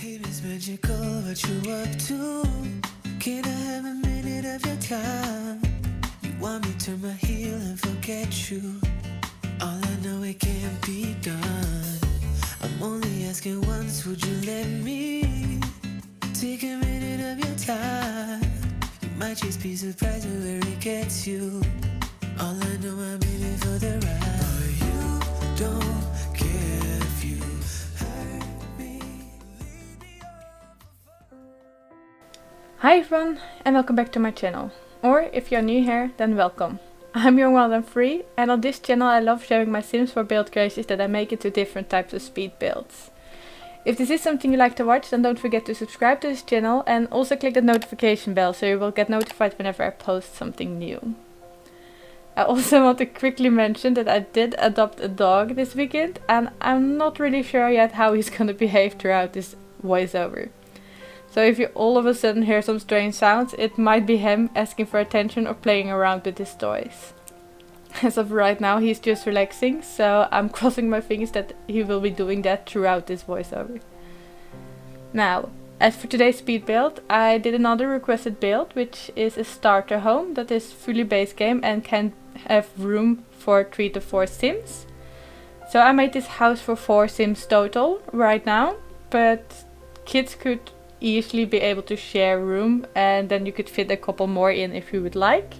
Babe, it's magical what you up to. Can I have a minute of your time? You want me to turn my heel and forget you. All I know it can't be done. I'm only asking once, would you let me take a minute of your time? You might just be surprised at where it gets you. All I know, I'm in it for the ride. But you don't care if you hurt me. Hi everyone, and welcome back to my channel. Or if you're new here, then welcome. I'm JongWildAndFree, and on this channel I love sharing my Sims 4 build creations that I make into different types of speed builds. If this is something you like to watch, then don't forget to subscribe to this channel and also click the notification bell so you will get notified whenever I post something new. I also want to quickly mention that I did adopt a dog this weekend, and I'm not really sure yet how he's gonna behave throughout this voiceover. So if you all of a sudden hear some strange sounds, it might be him asking for attention or playing around with his toys. As of right now, he's just relaxing, so I'm crossing my fingers that he will be doing that throughout this voiceover. Now, as for today's speed build, I did another requested build, which is a starter home that is fully base game and can have room for 3 to 4 Sims. So I made this house for 4 Sims total right now, but kids could easily be able to share room, and then you could fit a couple more in if you would like.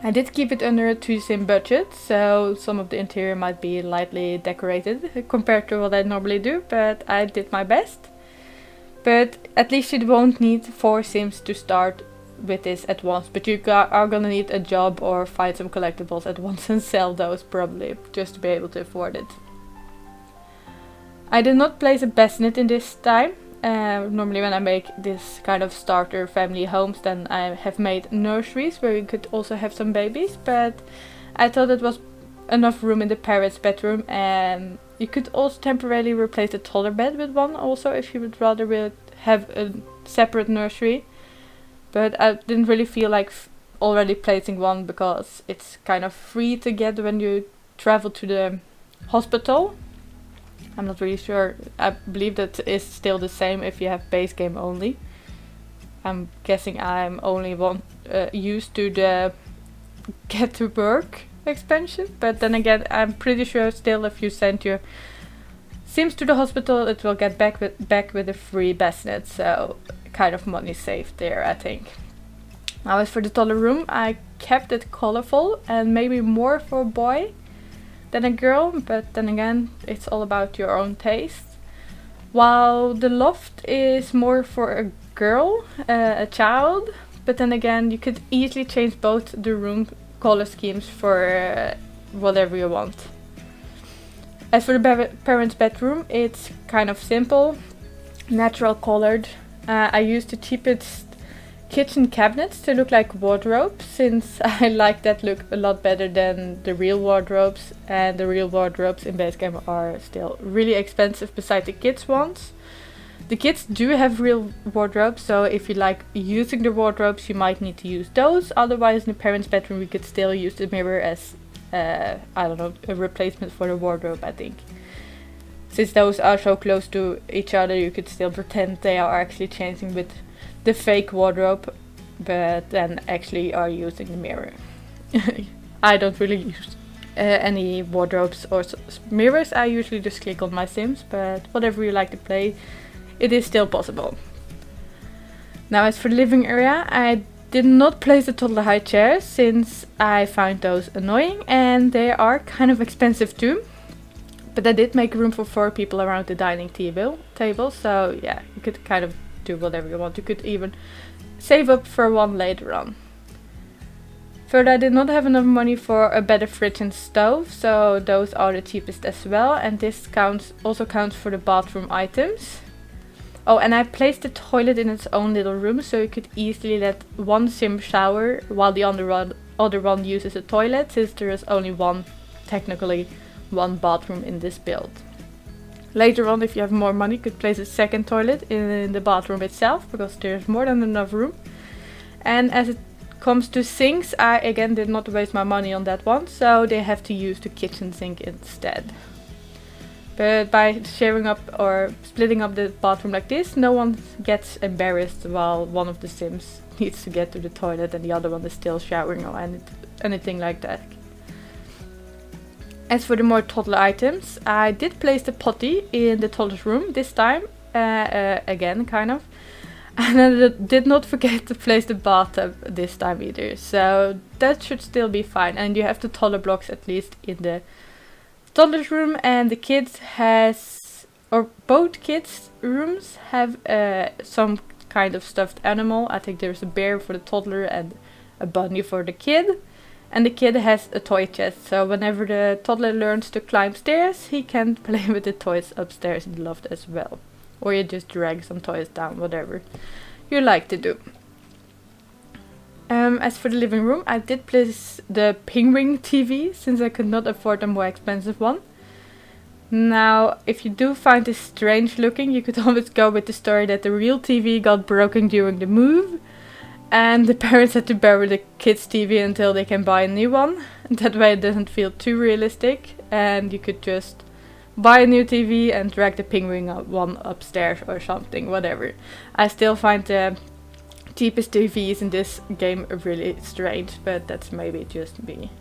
I did keep it under a 2 Sim budget, so some of the interior might be lightly decorated compared to what I normally do, but I did my best. But at least you won't need 4 Sims to start with this at once, but you are gonna need a job or find some collectibles at once and sell those probably, just to be able to afford it. I did not place a bassinet in this time. Normally when I make this kind of starter family homes, then I have made nurseries where you could also have some babies, but I thought it was enough room in the parents' bedroom, and you could also temporarily replace the toddler bed with one also if you would rather have a separate nursery. But I didn't really feel like already placing one because it's kind of free to get when you travel to the hospital. I'm not really sure. I believe that is still the same if you have base game only. I'm guessing I'm only used to the get to work expansion, but then again I'm pretty sure still if you send your Sims to the hospital it will get back with a free bassinet, so kind of money saved there, I think. Now as for the toddler room, I kept it colorful and maybe more for a boy than a girl, but then again it's all about your own taste. While the loft is more for a girl, a child, but then again you could easily change both the room color schemes for whatever you want. As for the parents' bedroom, it's kind of simple, natural colored. I used the cheapest kitchen cabinets to look like wardrobes, since I like that look a lot better than the real wardrobes, and the real wardrobes in base game are still really expensive beside the kids ones. The kids do have real wardrobes, so if you like using the wardrobes you might need to use those. Otherwise in the parents' bedroom we could still use the mirror as I don't know, a replacement for the wardrobe, I think. Since those are so close to each other you could still pretend they are actually changing with the fake wardrobe, but then actually are using the mirror. I don't really use any wardrobes or mirrors. I usually just click on my Sims, but whatever you like to play, it is still possible. Now as for the living area, I did not place the toddler high chairs since I find those annoying and they are kind of expensive too. But I did make room for 4 people around the dining table, so yeah, you could kind of do whatever you want. You could even save up for one later on. Further, I did not have enough money for a better fridge and stove, so those are the cheapest as well, and this also counts for the bathroom items. Oh, and I placed the toilet in its own little room, so you could easily let one Sim shower while the other one uses a toilet, since there is only technically one bathroom in this build. Later on, if you have more money, you could place a second toilet in the bathroom itself, because there's more than enough room. And as it comes to sinks, I again did not waste my money on that one, so they have to use the kitchen sink instead. But by sharing up or splitting up the bathroom like this, no one gets embarrassed while one of the Sims needs to get to the toilet and the other one is still showering or anything like that. As for the more toddler items, I did place the potty in the toddler's room this time, again kind of. And I did not forget to place the bathtub this time either, so that should still be fine. And you have the toddler blocks at least in the toddler's room, and the kids both kids' rooms have some kind of stuffed animal. I think there's a bear for the toddler and a bunny for the kid. And the kid has a toy chest, so whenever the toddler learns to climb stairs, he can play with the toys upstairs in the loft as well. Or you just drag some toys down, whatever you like to do. As for the living room, I did place the Penguin TV, since I could not afford a more expensive one. Now, if you do find this strange looking, you could always go with the story that the real TV got broken during the move, and the parents had to borrow the kids' TV until they can buy a new one. That way it doesn't feel too realistic, and you could just buy a new TV and drag the Penguin one upstairs or something, whatever. I still find the cheapest TVs in this game really strange, but that's maybe just me.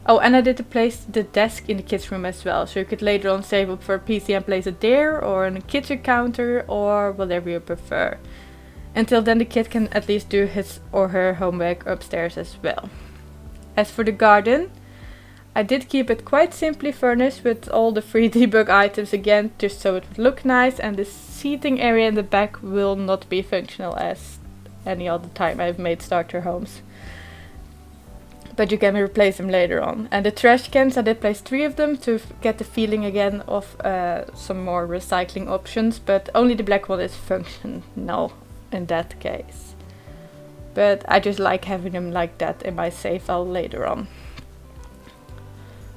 Oh, and I did place the desk in the kids' room as well, so you could later on save up for a PC and place it there, or on a kitchen counter, or whatever you prefer. Until then the kid can at least do his or her homework upstairs as well. As for the garden, I did keep it quite simply furnished with all the free debug items again, just so it would look nice, and the seating area in the back will not be functional as any other time I've made starter homes. But you can replace them later on. And the trash cans, I did place 3 of them to get the feeling again of some more recycling options, but only the black one is functional in that case. But I just like having them like that in my save file later on.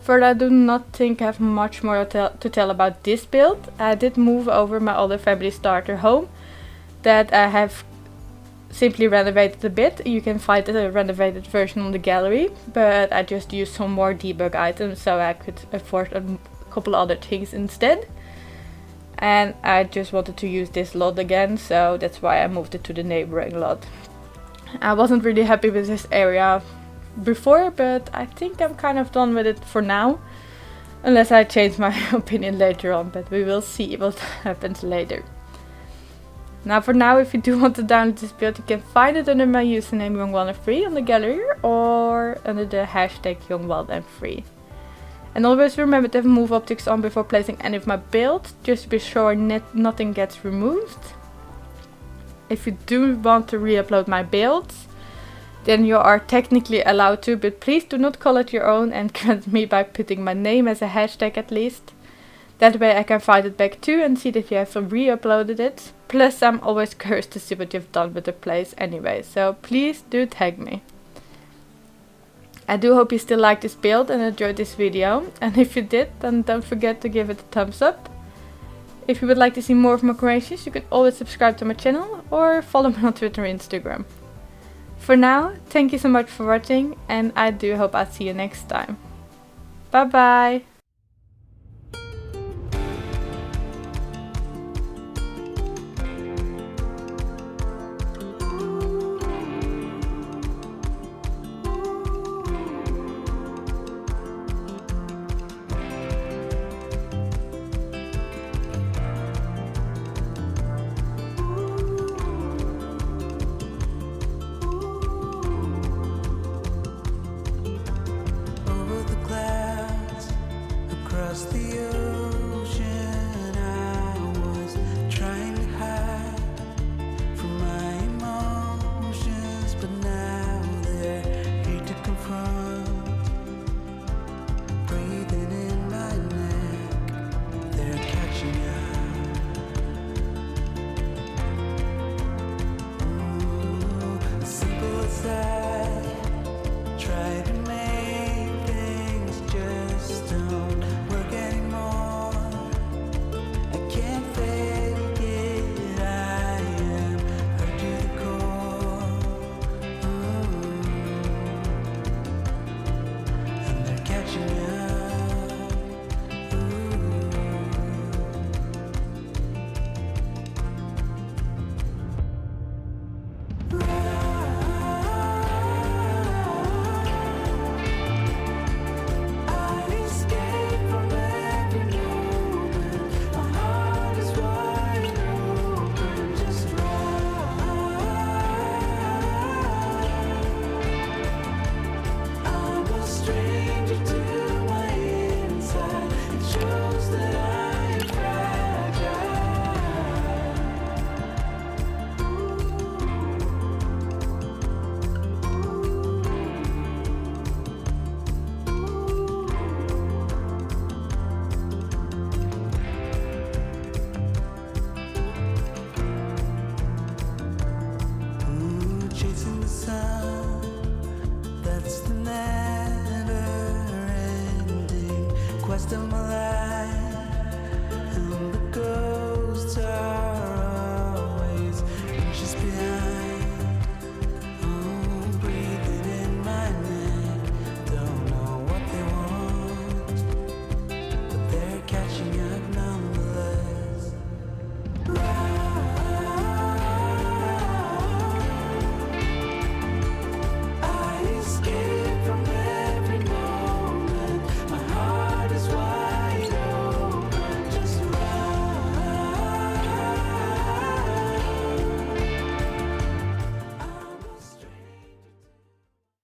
Further, I do not think I have much more to tell about this build. I did move over my other family starter home that I have simply renovated a bit. You can find the renovated version on the gallery, but I just used some more debug items so I could afford a couple other things instead. And I just wanted to use this lot again, so that's why I moved it to the neighboring lot. I wasn't really happy with this area before, but I think I'm kind of done with it for now. Unless I change my opinion later on, but we will see what happens later. Now for now, if you do want to download this build, you can find it under my username JongWildAndFree on the gallery, or under the hashtag JongWildAndFree. And always remember to have move optics on before placing any of my builds, just to be sure nothing gets removed. If you do want to re-upload my builds, then you are technically allowed to, but please do not call it your own and grant me by putting my name as a hashtag at least. That way I can find it back too and see that you have re-uploaded it. Plus I'm always curious to see what you've done with the place anyway, so please do tag me. I do hope you still like this build and enjoyed this video, and if you did, then don't forget to give it a thumbs up. If you would like to see more of my creations, you can always subscribe to my channel or follow me on Twitter and Instagram. For now, thank you so much for watching, and I do hope I'll see you next time. Bye bye!